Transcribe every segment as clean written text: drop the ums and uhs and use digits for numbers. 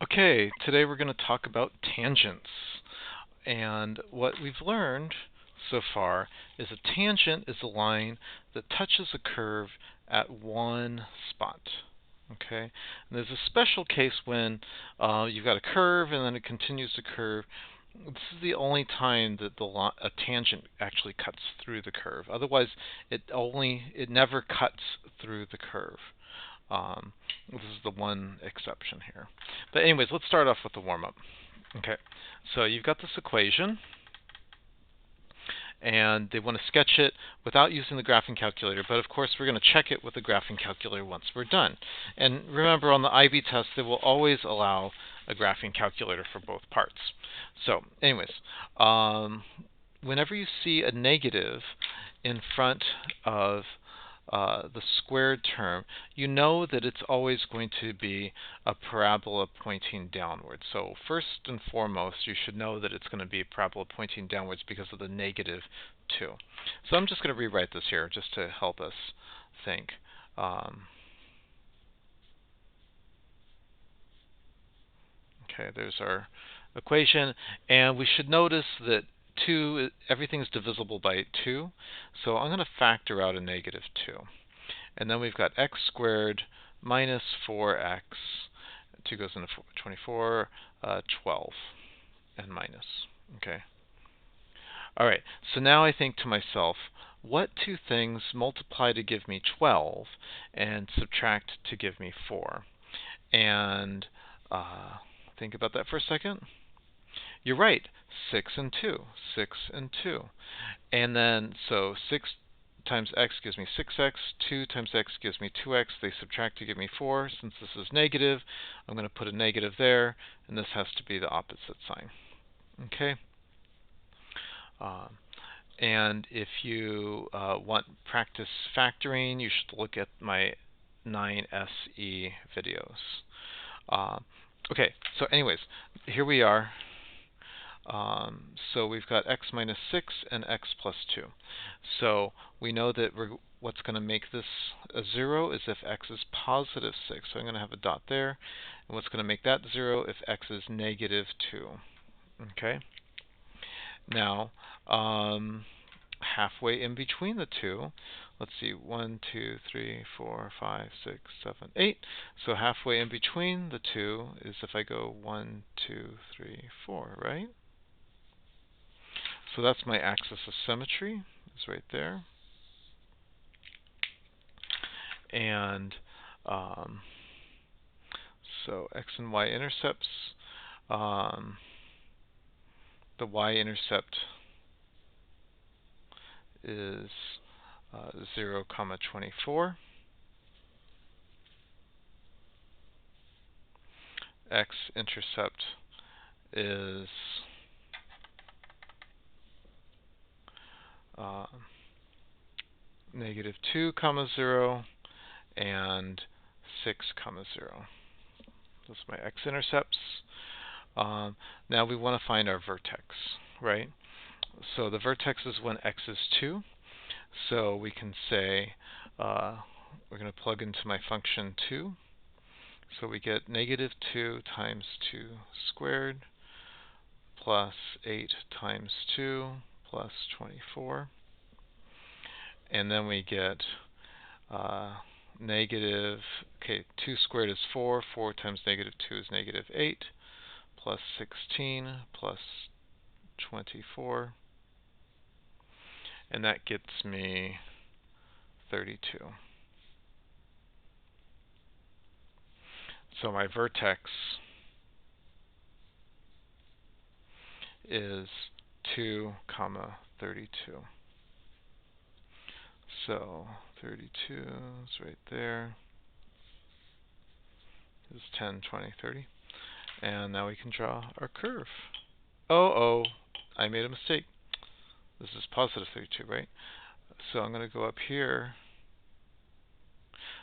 Okay, today we're going to talk about tangents. And what we've learned so far is a tangent is a line that touches a curve at one spot. Okay, and there's a special case when you've got a curve and then it continues to curve. This is the only time that a tangent actually cuts through the curve. Otherwise, it never cuts through the curve. This is the one exception here. But anyways, let's start off with the warm-up. Okay, so you've got this equation, and they want to sketch it without using the graphing calculator. But of course, we're going to check it with the graphing calculator once we're done. And remember, on the IB test, they will always allow a graphing calculator for both parts. So anyways, whenever you see a negative in front of the squared term, you know that it's always going to be a parabola pointing downwards. So first and foremost, you should know that it's going to be a parabola pointing downwards because of the negative 2. So I'm just going to rewrite this here just to help us think. Okay, there's our equation, and we should notice that everything's divisible by 2, so I'm going to factor out a negative 2. And then we've got x squared minus 4x. 2 goes into 24, 12, and minus. Okay. All right, so now I think to myself, what two things multiply to give me 12 and subtract to give me 4? And think about that for a second. You're right, 6 and 2. 6 and 2. And then, so 6 times x gives me 6x, 2 times x gives me 2x. They subtract to give me 4. Since this is negative, I'm going to put a negative there, and this has to be the opposite sign. Okay? And if you want practice factoring, you should look at my 9SE videos. Okay, so anyways, here we are. So we've got x minus 6 and x plus 2. So we know that what's going to make this a 0 is if x is positive 6. So I'm going to have a dot there. And what's going to make that 0 if x is negative 2. Okay. Now, halfway in between the two, let's see, 1, 2, 3, 4, 5, 6, 7, 8. So halfway in between the two is if I go 1, 2, 3, 4, right? So that's my axis of symmetry, is right there. And so x and y intercepts. The y-intercept is 0, 24. X-intercept is negative 2, 0, and 6, 0. Those are my x-intercepts. Now we want to find our vertex, right? So the vertex is when x is 2. So we can say we're going to plug into my function 2. So we get negative 2 times 2 squared plus 8 times 2 plus 24. And then we get negative, 2 squared is 4. 4 times negative 2 is negative 8 plus 16 plus 24. And that gets me 32. So my vertex is 2, 32. So 32 is right there. This is 10, 20, 30. And now we can draw our curve. Oh, I made a mistake. This is positive 32, right? So I'm going to go up here.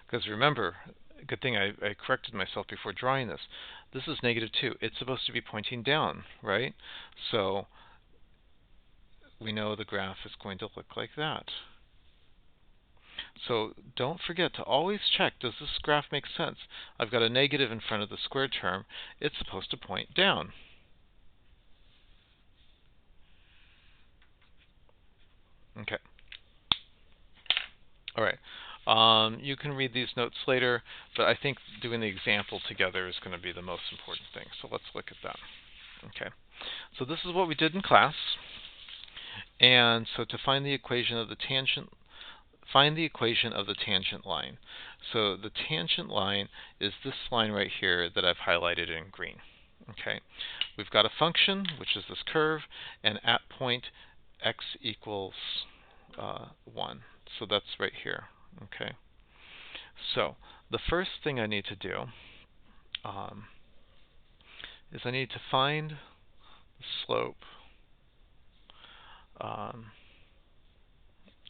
Because remember, good thing I corrected myself before drawing this. This is negative 2. It's supposed to be pointing down, right? So we know the graph is going to look like that. So don't forget to always check, does this graph make sense? I've got a negative in front of the squared term. It's supposed to point down. Okay. All right. You can read these notes later, but I think doing the example together is going to be the most important thing. So let's look at that. Okay. So this is what we did in class. And so to find the equation of the tangent, find the equation of the tangent line. So the tangent line is this line right here that I've highlighted in green. Okay. We've got a function, which is this curve, and at point x equals 1. So that's right here. Okay. So the first thing I need to do is I need to find the slope.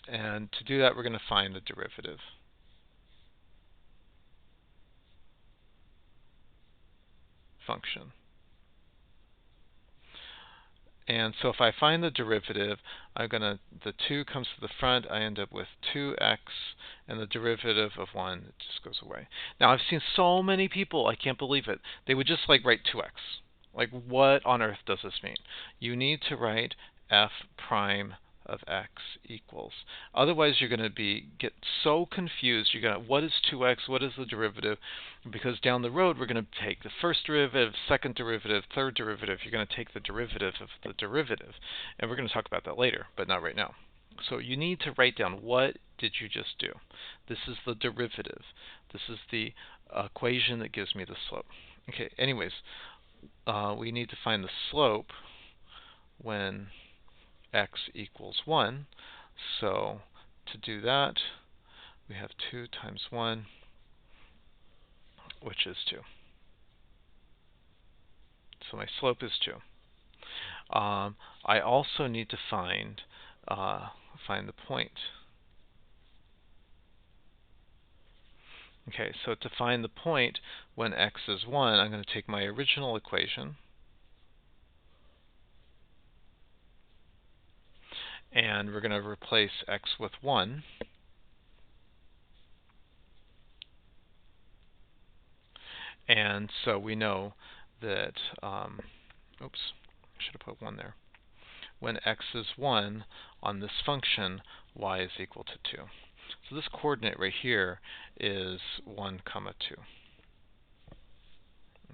And to do that, we're going to find the derivative function. And so if I find the derivative, the 2 comes to the front, I end up with 2x, and the derivative of 1 it just goes away. Now I've seen so many people, I can't believe it, they would just write 2x. Like, what on earth does this mean? You need to write f prime of x equals. Otherwise you're going to get so confused. You're going to, what is 2x, what is the derivative? Because down the road we're going to take the first derivative, second derivative, third derivative. You're going to take the derivative of the derivative. And we're going to talk about that later, but not right now. So you need to write down, what did you just do? This is the derivative. This is the equation that gives me the slope. Okay, anyways, we need to find the slope when x equals 1. So to do that, we have 2 times 1, which is 2. So my slope is 2. I also need to find the point. Okay, so to find the point when x is 1, I'm going to take my original equation and we're going to replace x with 1. And so we know that, oops, I should have put 1 there. When x is 1 on this function, y is equal to 2. So this coordinate right here is 1, 2.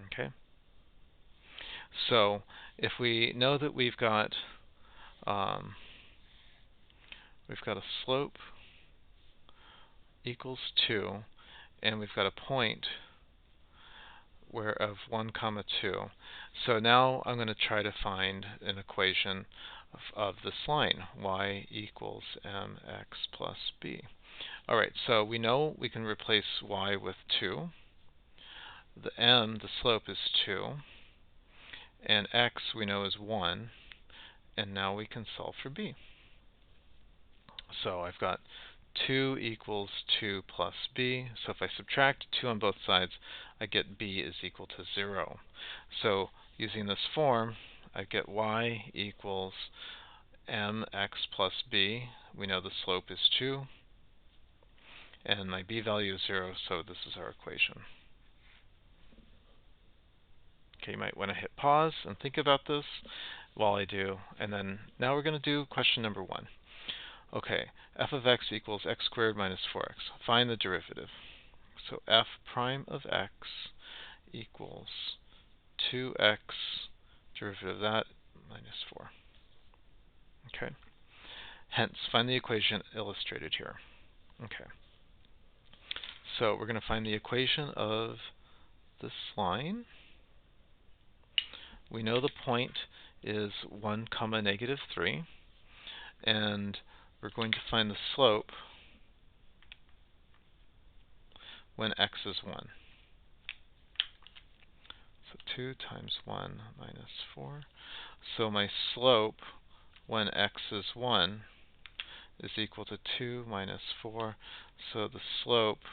Okay? So if we know that we've got a slope equals 2, and we've got a point of 1, 2. So now I'm going to try to find an equation of this line, y equals mx plus b. All right, so we know we can replace y with 2. The slope is 2, and x we know is 1, and now we can solve for b. So I've got 2 equals 2 plus b. So if I subtract 2 on both sides, I get b is equal to 0. So using this form, I get y equals mx plus b. We know the slope is 2, and my b value is 0, so this is our equation. Okay, you might want to hit pause and think about this while I do. And then now we're going to do question number 1. Okay, f of x equals x squared minus 4x. Find the derivative. So f prime of x equals 2x, derivative of that, minus 4. Okay. Hence, find the equation illustrated here. Okay. So we're going to find the equation of this line. We know the point is 1, negative 3. And we're going to find the slope when x is 1. So 2 times 1 minus 4. So my slope when x is 1 is equal to 2 minus 4. So the slope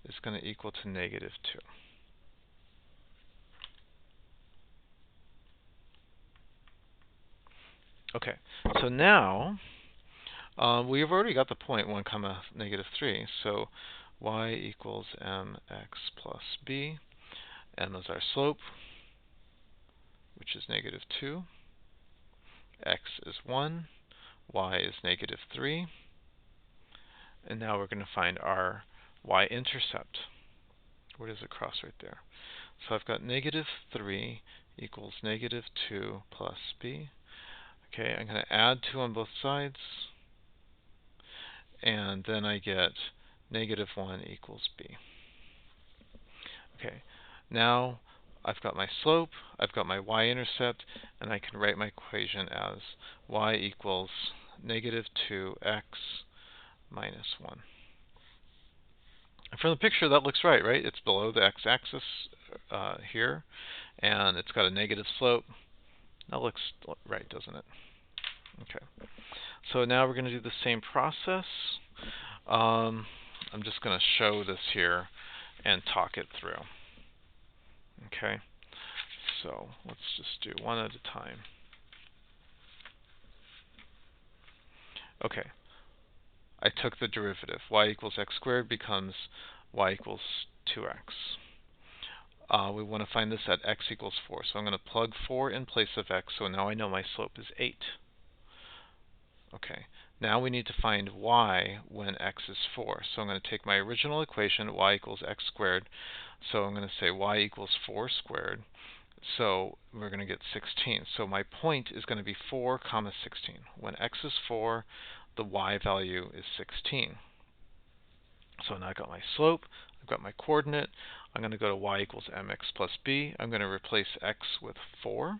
is going to equal to negative 2. Okay, so now We've already got the point 1 comma negative 3, so y equals mx plus b. M is our slope, which is negative 2. X is 1. Y is negative 3. And now we're going to find our y-intercept. Where does it cross? Right there. So I've got negative 3 equals negative 2 plus b. Okay, I'm going to add 2 on both sides. And then I get negative 1 equals b. Okay, now I've got my slope, I've got my y-intercept, and I can write my equation as y equals negative 2x minus 1. And from the picture, that looks right? It's below the x-axis here, and it's got a negative slope. That looks right, doesn't it? Okay. So now we're going to do the same process. I'm just going to show this here and talk it through. Okay. So let's just do one at a time. Okay. I took the derivative. Y equals x squared becomes y equals 2x. We want to find this at x equals 4. So I'm going to plug 4 in place of x, so now I know my slope is 8. Okay, now we need to find y when x is 4. So I'm going to take my original equation, y equals x squared. So I'm going to say y equals 4 squared. So we're going to get 16. So my point is going to be 4 comma 16. When x is 4, the y value is 16. So now I've got my slope, I've got my coordinate. I'm going to go to y equals mx plus b. I'm going to replace x with 4.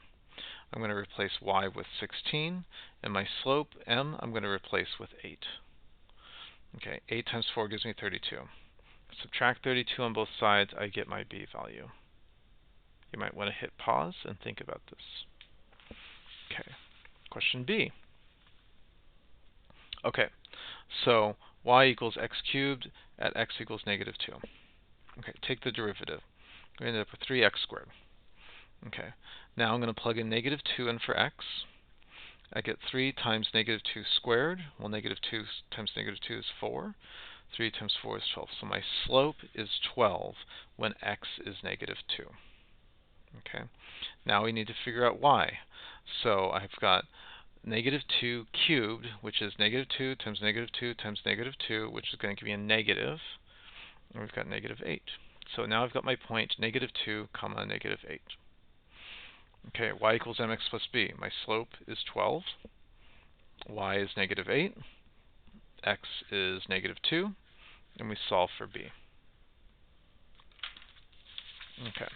I'm going to replace y with 16. And my slope, m, I'm going to replace with 8. Okay, 8 times 4 gives me 32. Subtract 32 on both sides, I get my b value. You might want to hit pause and think about this. Okay, question B. Okay, so y equals x cubed at x equals negative 2. Okay, take the derivative. We ended up with 3x squared. Okay, now I'm going to plug in negative 2 in for x. I get 3 times negative 2 squared. Well, negative 2 times negative 2 is 4. 3 times 4 is 12. So my slope is 12 when x is negative 2. Okay, now we need to figure out y. So I've got negative 2 cubed, which is negative 2 times negative 2 times negative 2, which is going to give me a negative. And we've got negative 8. So now I've got my point, negative 2 comma negative 8. Okay, y equals mx plus b. My slope is 12. Y is negative 8. X is negative 2. And we solve for b. Okay.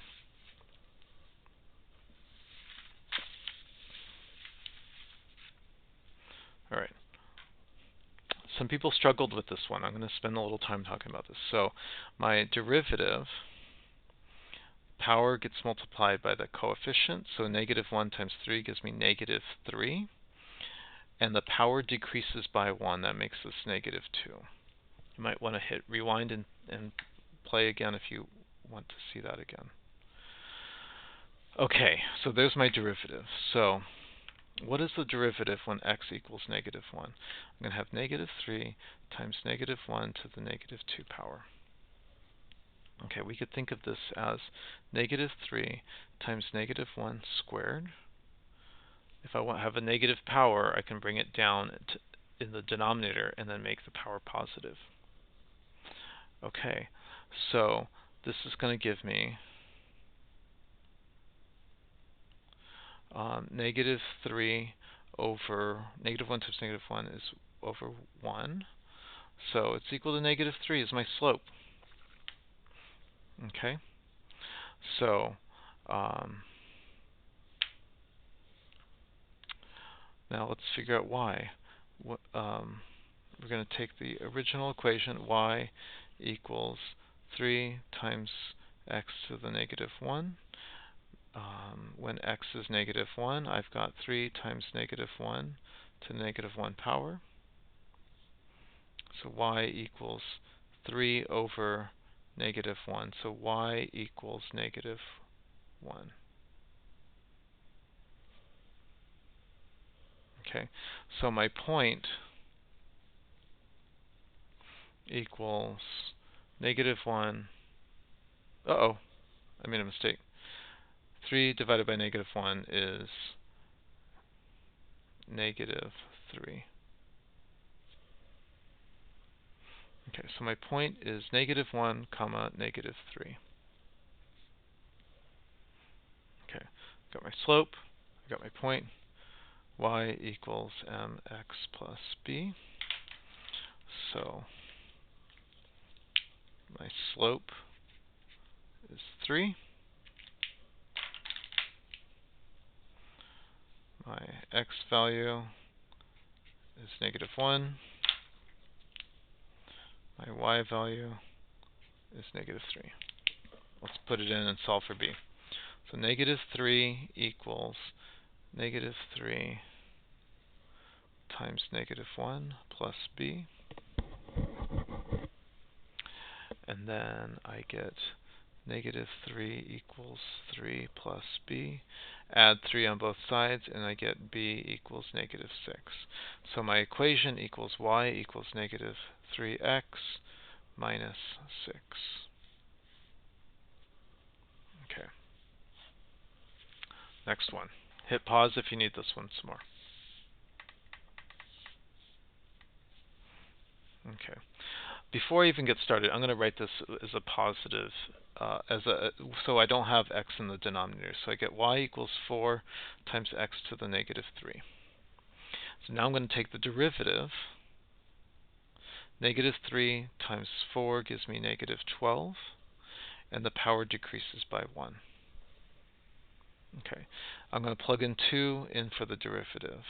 All right. Some people struggled with this one. I'm going to spend a little time talking about this. So my derivative, power gets multiplied by the coefficient. So negative 1 times 3 gives me negative 3. And the power decreases by 1. That makes this negative 2. You might want to hit rewind and play again if you want to see that again. Okay, so there's my derivative. So what is the derivative when x equals negative 1? I'm going to have negative 3 times negative 1 to the negative 2 power. Okay, we could think of this as negative 3 times negative 1 squared. If I want to have a negative power, I can bring it down in the denominator and then make the power positive. Okay, so this is going to give me negative 3 over negative 1 times negative 1 is over 1. So it's equal to negative 3 is my slope. Okay, so now let's figure out y. We're going to take the original equation, y equals 3 times x to the negative 1. When x is negative 1, I've got 3 times negative 1 to the negative 1 power. So y equals 3 over negative 1. So y equals negative 1. Okay, so my point equals -1. Uh-oh, I made a mistake. 3 divided by -1 is -3. Okay, so my point is -1, comma, -3. Okay, got my slope, I got my point. Y equals mx plus b. So my slope is 3. My x value is -1. My y value is -3. Let's put it in and solve for b. So -3 equals -3 times -1 plus b. And then I get -3 equals 3 plus b. Add 3 on both sides, and I get b equals -6. So my equation equals y equals -3x minus 6. Okay. Next one. Hit pause if you need this one some more. Okay. Before I even get started, I'm going to write this as a positive, so I don't have x in the denominator. So I get y equals 4 times x to the -3. So now I'm going to take the derivative. -3 times 4 gives me -12, and the power decreases by 1. Okay, I'm going to plug in 2 in for the derivative.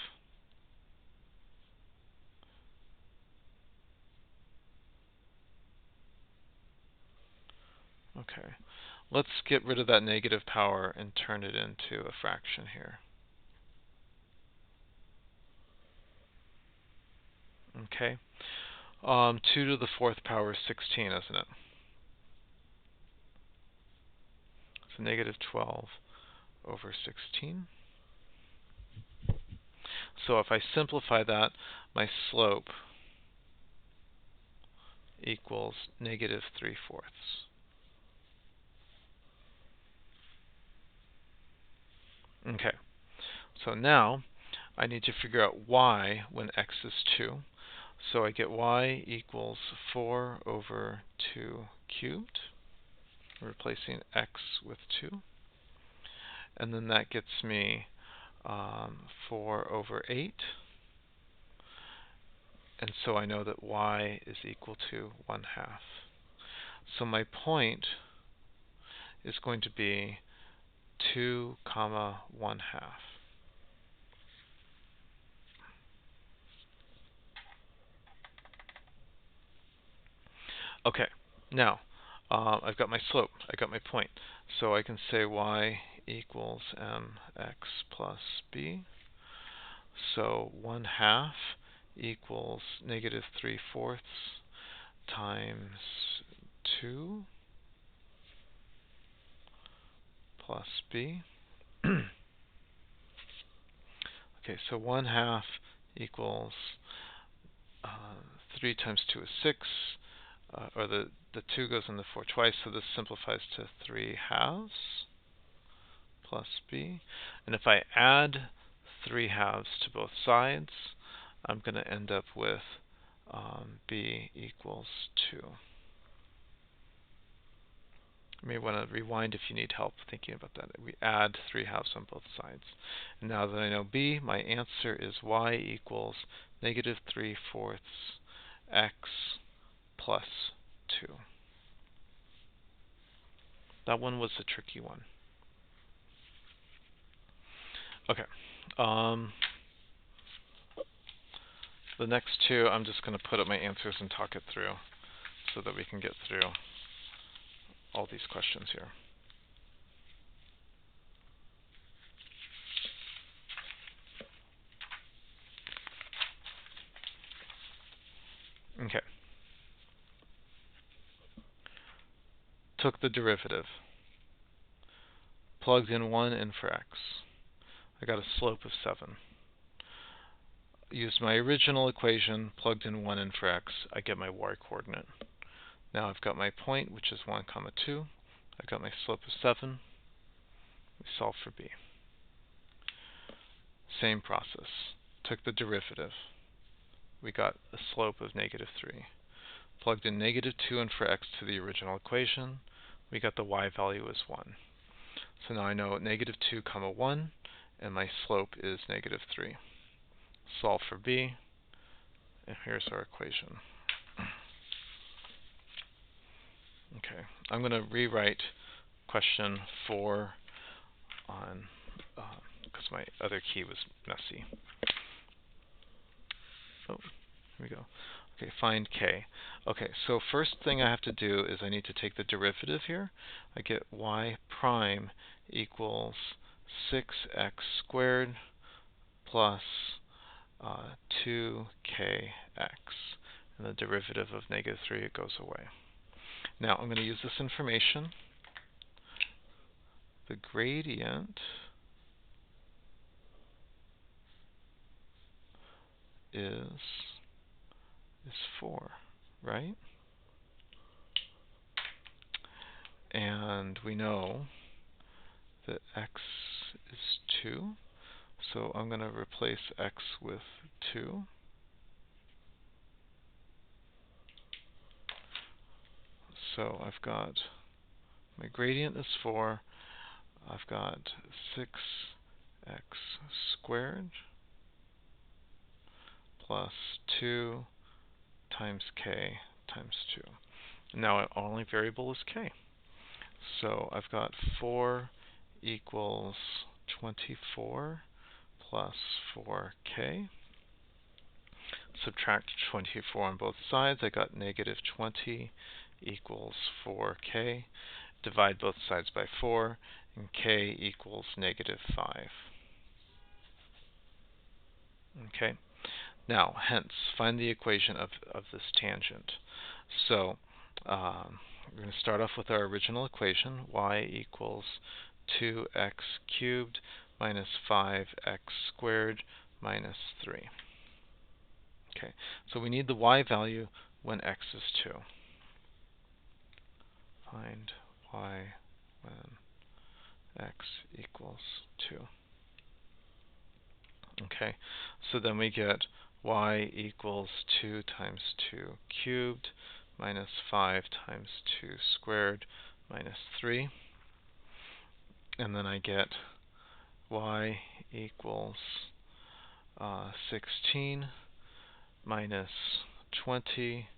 Okay, let's get rid of that negative power and turn it into a fraction here. Okay, 2 to the 4th power is 16, isn't it? So -12 over 16. So if I simplify that, my slope equals -3/4. Okay, so now I need to figure out y when x is 2. So I get y equals 4 over 2 cubed, replacing x with 2. And then that gets me 4 over 8. And so I know that y is equal to 1/2. So my point is going to be 2, 1/2. Okay, now I've got my slope, I got my point. So I can say y equals mx plus b. So 1/2 equals -3/4 times 2 plus b. Okay, so 1/2 equals 3 times 2 is 6, or the 2 goes in the 4 twice, so this simplifies to 3/2 plus b. And if I add 3/2 to both sides, I'm going to end up with b equals 2. You may want to rewind if you need help thinking about that. We add 3/2 on both sides. And now that I know b, my answer is y equals -3/4 x plus 2. That one was a tricky one. Okay. The next two, I'm just going to put up my answers and talk it through so that we can get through all these questions here. Okay. Took the derivative. Plugged in 1 in for x. I got a slope of 7. used my original equation, plugged in 1 in for x, I get my y coordinate. Now I've got my point, which is 1, 2. I've got my slope of 7. We solve for b. Same process. Took the derivative. We got a slope of -3. Plugged in -2 in for x to the original equation. We got the y value as 1. So now I know -2, 1, and my slope is -3. Solve for b, and here's our equation. Okay, I'm going to rewrite question 4 on, because my other key was messy. Oh, here we go. Okay, find k. Okay, so first thing I have to do is I need to take the derivative here. I get y prime equals 6x squared plus 2kx. And the derivative of -3, it goes away. Now I'm going to use this information. The gradient is 4, right? And we know that x is 2. So I'm going to replace x with 2. So I've got my gradient is 4. I've got 6x squared plus 2 times k times 2. Now our only variable is k. So I've got 4 equals 24 plus 4k. Subtract 24 on both sides. I got -20 equals 4k. Divide both sides by 4, and k equals -5. Okay. Now, hence, find the equation of this tangent. So, we're going to start off with our original equation, y equals 2x cubed minus 5x squared minus 3. Okay, so we need the y value when x is 2. Find y when x equals 2. Okay, so then we get y equals 2 times 2 cubed minus 5 times 2 squared minus 3. And then I get y equals 16 minus 20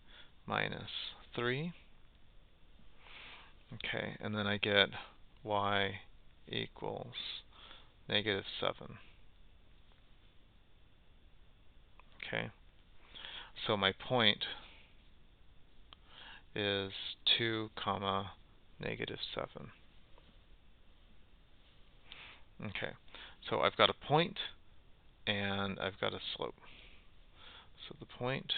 minus 3. Okay, and then I get y equals -7. Okay, so my point is 2, -7. Okay, so I've got a point and I've got a slope. So the point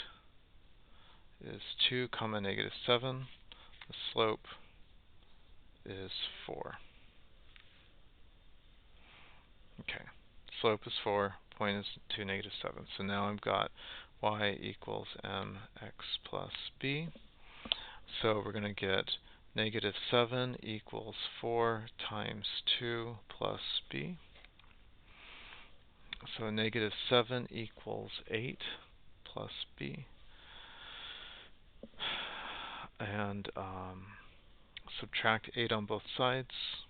is 2, -7. The slope is 4. Okay, slope is 4, point is 2, -7. So now I've got y equals mx plus b. So we're going to get -7 equals 4 times 2 plus b. So -7 equals 8 plus b. And subtract 8 on both sides.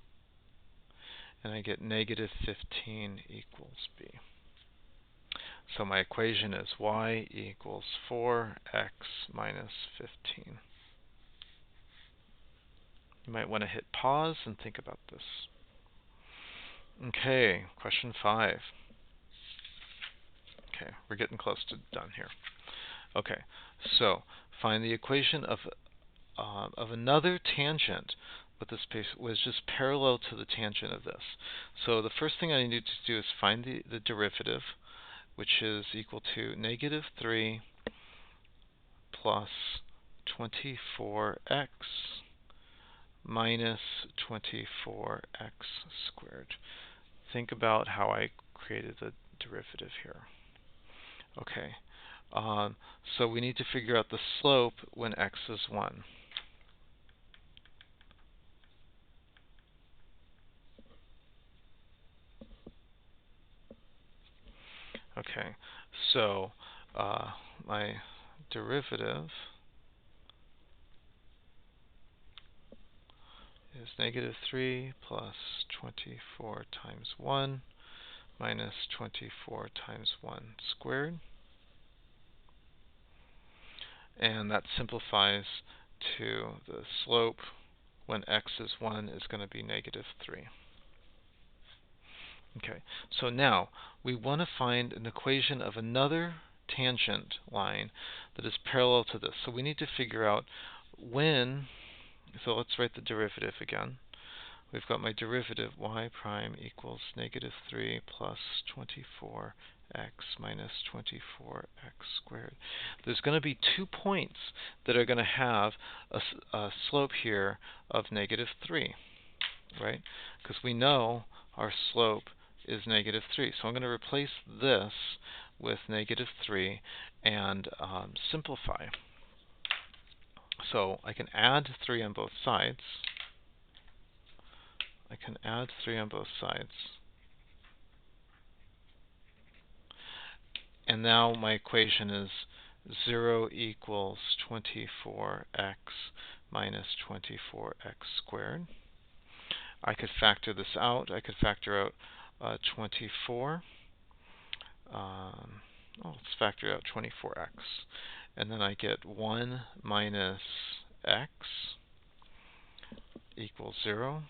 And I get -15 equals b. So my equation is y equals 4x minus 15. You might want to hit pause and think about this. Okay, question 5. Okay, we're getting close to done here. Okay, so find the equation of another tangent, but this was just parallel to the tangent of this. So the first thing I need to do is find the derivative, which is equal to -3 plus 24x minus 24x squared. Think about how I created the derivative here. Okay, so we need to figure out the slope when x is 1. Okay, so my derivative is -3 plus 24 times 1 minus 24 times 1 squared. And that simplifies to the slope when x is 1 is going to be -3. Okay, so now we want to find an equation of another tangent line that is parallel to this. So we need to figure out when, so let's write the derivative again. We've got my derivative y prime equals -3 plus 24x minus 24x squared. There's going to be 2 points that are going to have a slope here of -3, right? Because we know our slope is -3. So I'm going to replace this with -3 and simplify. So I can add 3 on both sides. I can add 3 on both sides. And now my equation is 0 equals 24x minus 24x squared. I could factor this out. I could factor out 24. Let's factor out 24x. And then I get 1 minus x equals 0.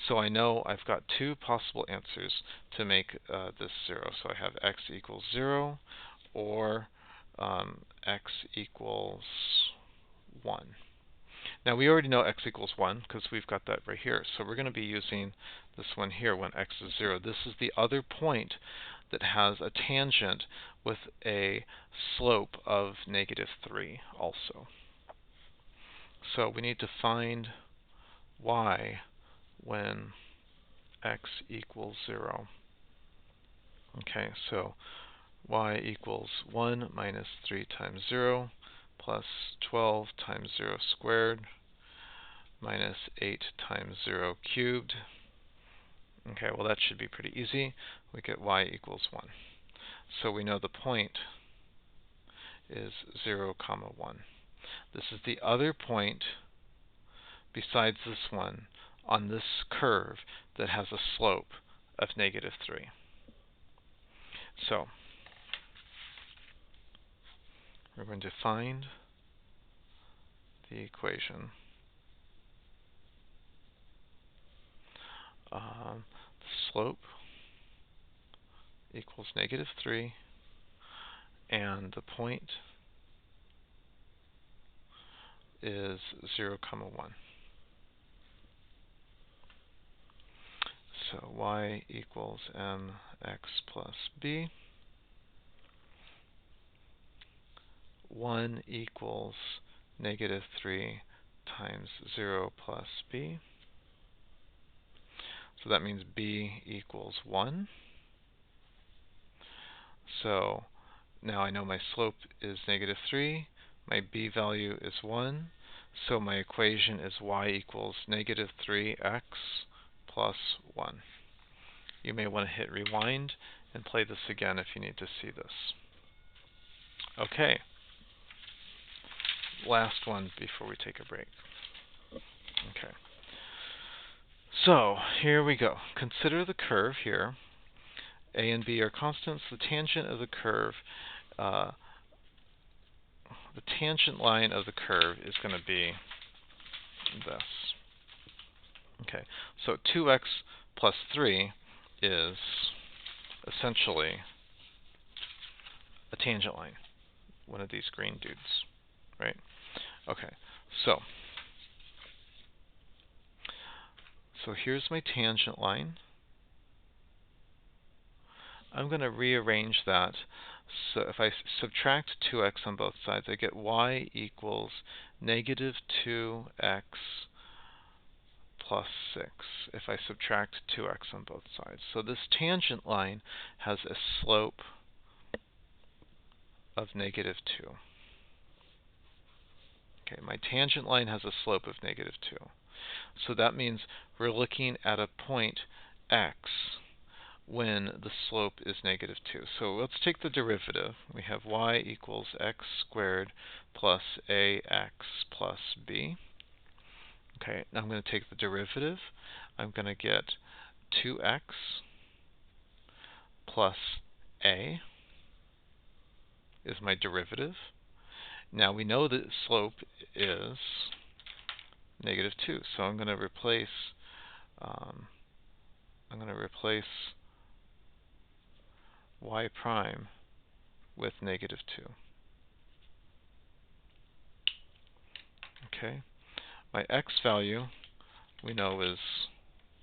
So I know I've got 2 possible answers to make this 0. So I have x equals 0 or x equals 1. Now we already know x equals 1 because we've got that right here. So we're going to be using this one here when x is 0. This is the other point that has a tangent with a slope of -3 also. So we need to find y when x equals 0. Okay, so y equals 1 minus 3 times 0 plus 12 times 0 squared minus 8 times 0 cubed. Okay, well that should be pretty easy. We get y equals 1. So we know the point is 0, 1. This is the other point besides this one on this curve that has a slope of -3. So we're going to find the equation. The slope equals -3 and the point is 0, 1. So y equals mx plus b. 1 equals -3 times 0 plus b. So that means b equals 1. So now I know my slope is -3. My b value is 1. So my equation is y equals -3x plus 1. You may want to hit rewind and play this again if you need to see this. Okay. Last one before we take a break. Okay. So here we go. Consider the curve here. A and B are constants. The tangent of the curve, the tangent line of the curve is going to be this. Okay. So 2x plus 3 is essentially a tangent line, one of these green dudes, right? Okay. So here's my tangent line. I'm going to rearrange that. So if I subtract 2x on both sides, I get y equals -2x plus 6 if I subtract 2x on both sides. So this tangent line has a slope of -2. Okay, my tangent line has a slope of -2. So that means we're looking at a point x when the slope is -2. So let's take the derivative. We have y equals x squared plus ax plus b. Okay, now I'm going to take the derivative. I'm going to get 2x plus a is my derivative. Now we know that slope is -2, so I'm going to replace y prime with -2. Okay, my x value we know is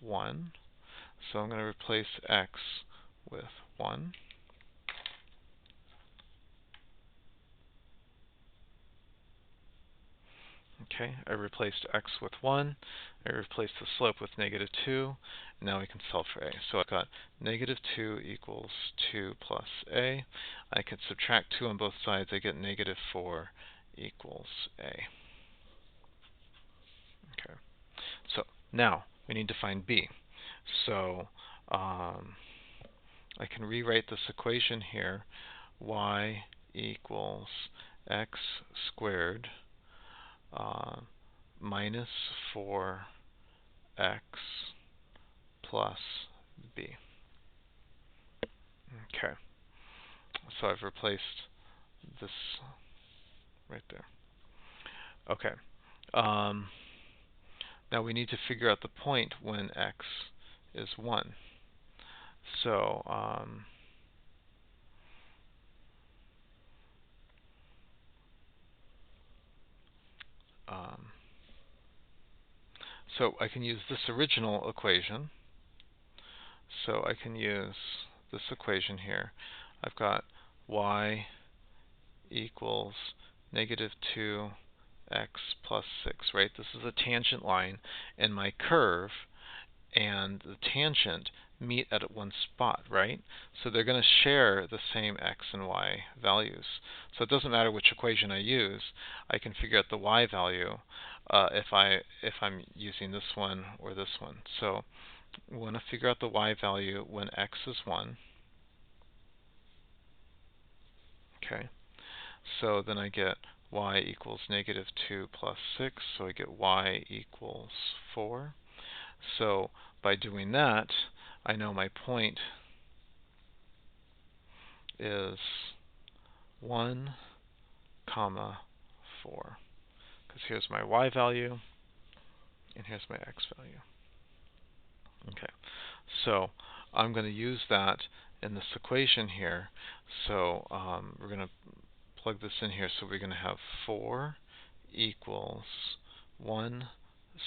1, so I'm going to replace x with 1. Okay, I replaced x with 1. I replaced the slope with -2. Now we can solve for a. So I've got -2 equals 2 plus a. I can subtract 2 on both sides. I get -4 equals a. Okay, so now we need to find b. So I can rewrite this equation here. Y equals x squared minus 4x plus b. Okay, so I've replaced this right there. Okay, now we need to figure out the point when x is 1. So so I can use this original equation. So I can use this equation here. I've got y equals -2x plus 6, right? This is a tangent line, and my curve and the tangent meet at one spot, right? So they're going to share the same x and y values. So it doesn't matter which equation I use. I can figure out the y value if I'm using this one or this one. So we want to figure out the y value when x is 1. Okay, so then I get y equals -2 plus 6, so I get y equals 4. So by doing that, I know my point is 1, 4. Because here's my y value, and here's my x value. Okay, so I'm going to use that in this equation here. So we're going to plug this in here. So we're going to have 4 equals 1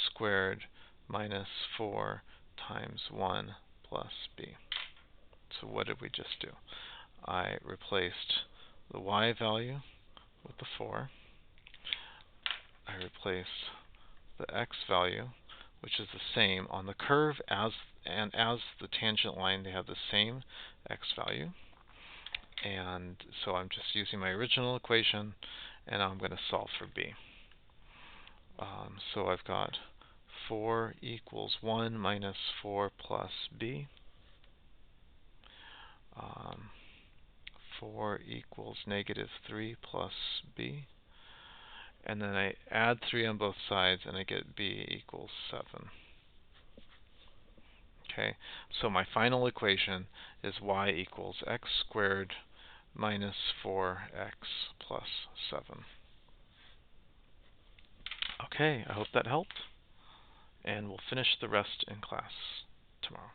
squared minus 4 times 1 plus b. So what did we just do? I replaced the y value with the 4. I replaced the x value, which is the same on the curve as the tangent line. They have the same x value. And so I'm just using my original equation, and I'm going to solve for b. So I've got 4 equals 1 minus 4 plus b. 4 equals -3 plus b. And then I add 3 on both sides, and I get b equals 7. Okay, so my final equation is y equals x squared minus 4x plus 7. Okay, I hope that helped, and we'll finish the rest in class tomorrow.